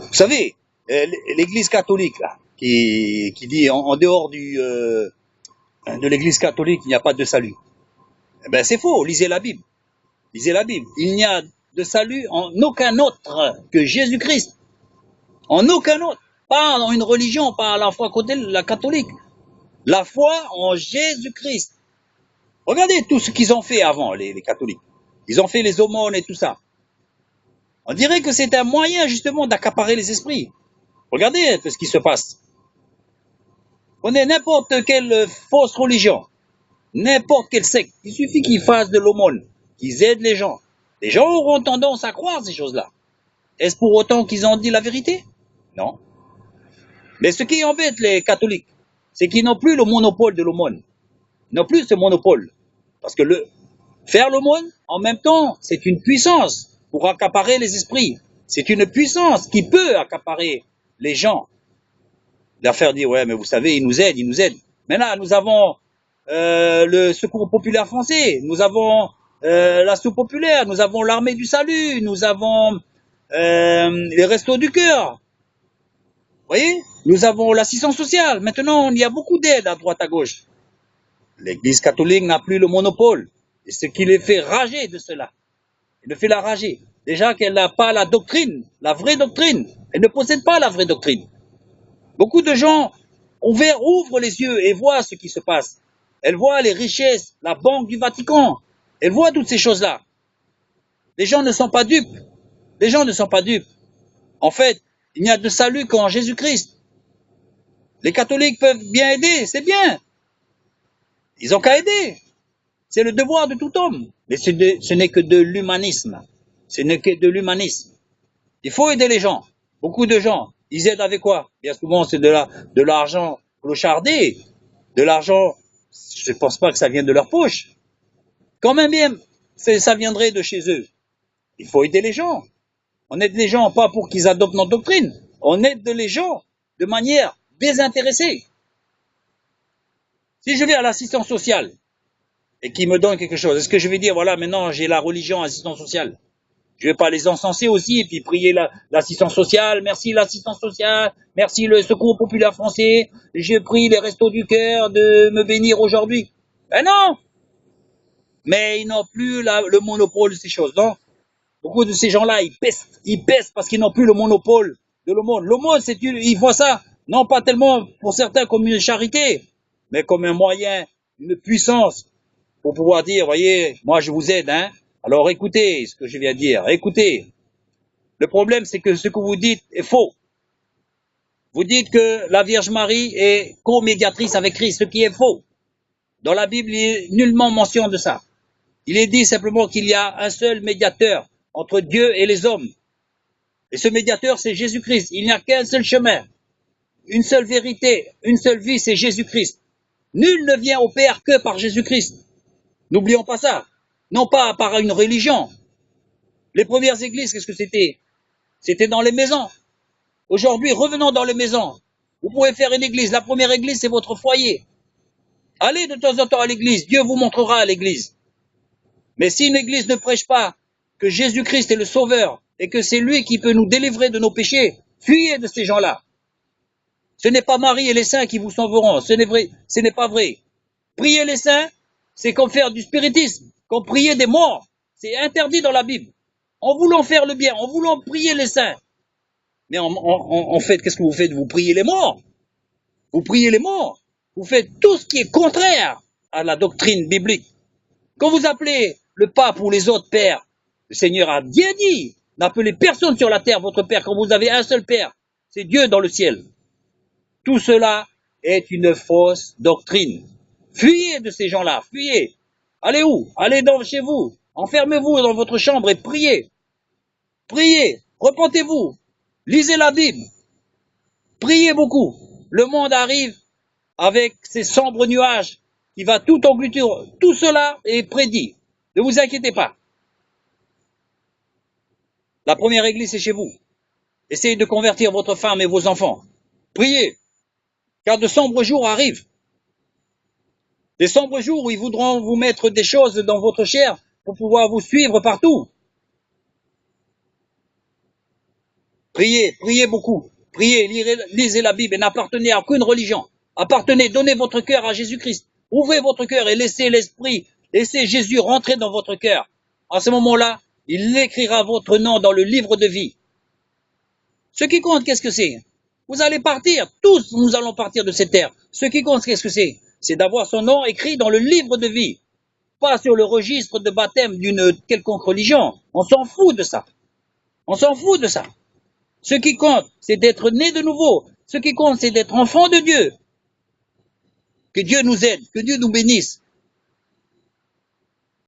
Vous savez, l'Église catholique, là, qui dit en dehors de l'Église catholique, il n'y a pas de salut. Eh ben, c'est faux, lisez la Bible. Lisez la Bible. Il n'y a de salut en aucun autre que Jésus-Christ. En aucun autre. Pas dans une religion, pas la foi la catholique. La foi en Jésus-Christ. Regardez tout ce qu'ils ont fait avant, les catholiques. Ils ont fait les aumônes et tout ça. On dirait que c'est un moyen justement d'accaparer les esprits. Regardez un peu ce qui se passe. Prenez n'importe quelle fausse religion, n'importe quel secte. Il suffit qu'ils fassent de l'aumône, qu'ils aident les gens. Les gens auront tendance à croire ces choses-là. Est-ce pour autant qu'ils ont dit la vérité? Non. Mais ce qui embête les catholiques, c'est qu'ils n'ont plus le monopole de l'aumône. Ils n'ont plus ce monopole. Parce que faire l'aumône, en même temps, c'est une puissance pour accaparer les esprits. C'est une puissance qui peut accaparer les gens. Leur faire dire, ouais, mais vous savez, ils nous aident. Mais là, nous avons le Secours populaire français, nous avons l'Assaut populaire, nous avons l'Armée du Salut, nous avons les Restos du Cœur. Vous voyez? Nous avons l'assistance sociale. Maintenant, il y a beaucoup d'aides à droite à gauche. L'Église catholique n'a plus le monopole. Et ce qui les fait rager de cela, il le fait la rager. Déjà qu'elle n'a pas la doctrine, la vraie doctrine. Elle ne possède pas la vraie doctrine. Beaucoup de gens ouvrent les yeux et voient ce qui se passe. Elles voient les richesses, la banque du Vatican. Elles voient toutes ces choses-là. Les gens ne sont pas dupes. Les gens ne sont pas dupes. En fait, il n'y a de salut qu'en Jésus-Christ. Les catholiques peuvent bien aider, c'est bien. Ils ont qu'à aider. C'est le devoir de tout homme. Mais ce n'est que de l'humanisme. Ce n'est que de l'humanisme. Il faut aider les gens. Beaucoup de gens, ils aident avec quoi? Bien souvent, c'est de l'argent clochardé. De l'argent, je ne pense pas que ça vienne de leur poche. Quand même bien, ça viendrait de chez eux. Il faut aider les gens. On aide les gens pas pour qu'ils adoptent notre doctrine. On aide les gens de manière désintéressée. Si je vais à l'assistance sociale et qu'ils me donnent quelque chose, est-ce que je vais dire, voilà, maintenant j'ai la religion assistance sociale? Je vais pas les encenser aussi et puis prier l'assistance sociale, merci l'assistance sociale, merci le Secours populaire français, je prie les Restos du Cœur de me bénir aujourd'hui. Ben non! Mais ils n'ont plus le monopole de ces choses, non? Beaucoup de ces gens-là, ils pèsent parce qu'ils n'ont plus le monopole de l'aumône. L'aumône, ils voient ça, non pas tellement pour certains comme une charité, mais comme un moyen, une puissance pour pouvoir dire, voyez, moi je vous aide, hein. Alors écoutez ce que je viens de dire, écoutez. Le problème, c'est que ce que vous dites est faux. Vous dites que la Vierge Marie est co-médiatrice avec Christ, ce qui est faux. Dans la Bible, il n'est nullement mention de ça. Il est dit simplement qu'il y a un seul médiateur entre Dieu et les hommes. Et ce médiateur, c'est Jésus-Christ. Il n'y a qu'un seul chemin, une seule vérité, une seule vie, c'est Jésus-Christ. Nul ne vient au Père que par Jésus-Christ. N'oublions pas ça. Non pas par une religion. Les premières églises, qu'est-ce que c'était? C'était dans les maisons. Aujourd'hui, revenons dans les maisons. Vous pouvez faire une église. La première église, c'est votre foyer. Allez de temps en temps à l'église. Dieu vous montrera à l'église. Mais si une église ne prêche pas que Jésus-Christ est le Sauveur et que c'est lui qui peut nous délivrer de nos péchés, fuyez de ces gens-là. Ce n'est pas Marie et les saints qui vous sauveront. Ce n'est pas vrai. Prier les saints, c'est comme faire du spiritisme, comme prier des morts. C'est interdit dans la Bible. En voulant faire le bien, en voulant prier les saints. Mais en fait, qu'est-ce que vous faites? Vous priez les morts. Vous priez les morts. Vous faites tout ce qui est contraire à la doctrine biblique. Quand vous appelez le pape ou les autres pères, le Seigneur a bien dit, n'appelez personne sur la terre votre père, quand vous avez un seul père, c'est Dieu dans le ciel. Tout cela est une fausse doctrine. Fuyez de ces gens-là, fuyez. Allez où? Allez chez vous. Enfermez-vous dans votre chambre et priez. Priez. Repentez-vous. Lisez la Bible. Priez beaucoup. Le monde arrive avec ses sombres nuages qui va tout engloutir. Tout cela est prédit. Ne vous inquiétez pas. La première église, c'est chez vous. Essayez de convertir votre femme et vos enfants. Priez. Car de sombres jours arrivent. Des sombres jours où ils voudront vous mettre des choses dans votre chair pour pouvoir vous suivre partout. Priez, priez beaucoup. Priez, lisez la Bible et n'appartenez à aucune religion. Appartenez, donnez votre cœur à Jésus-Christ. Ouvrez votre cœur et laissez l'Esprit, laissez Jésus rentrer dans votre cœur. À ce moment-là, il écrira votre nom dans le livre de vie. Ce qui compte, qu'est-ce que c'est? Vous allez partir, tous nous allons partir de cette terre. Ce qui compte, qu'est-ce que c'est? C'est d'avoir son nom écrit dans le livre de vie, pas sur le registre de baptême d'une quelconque religion. On s'en fout de ça. On s'en fout de ça. Ce qui compte, c'est d'être né de nouveau. Ce qui compte, c'est d'être enfant de Dieu. Que Dieu nous aide, que Dieu nous bénisse.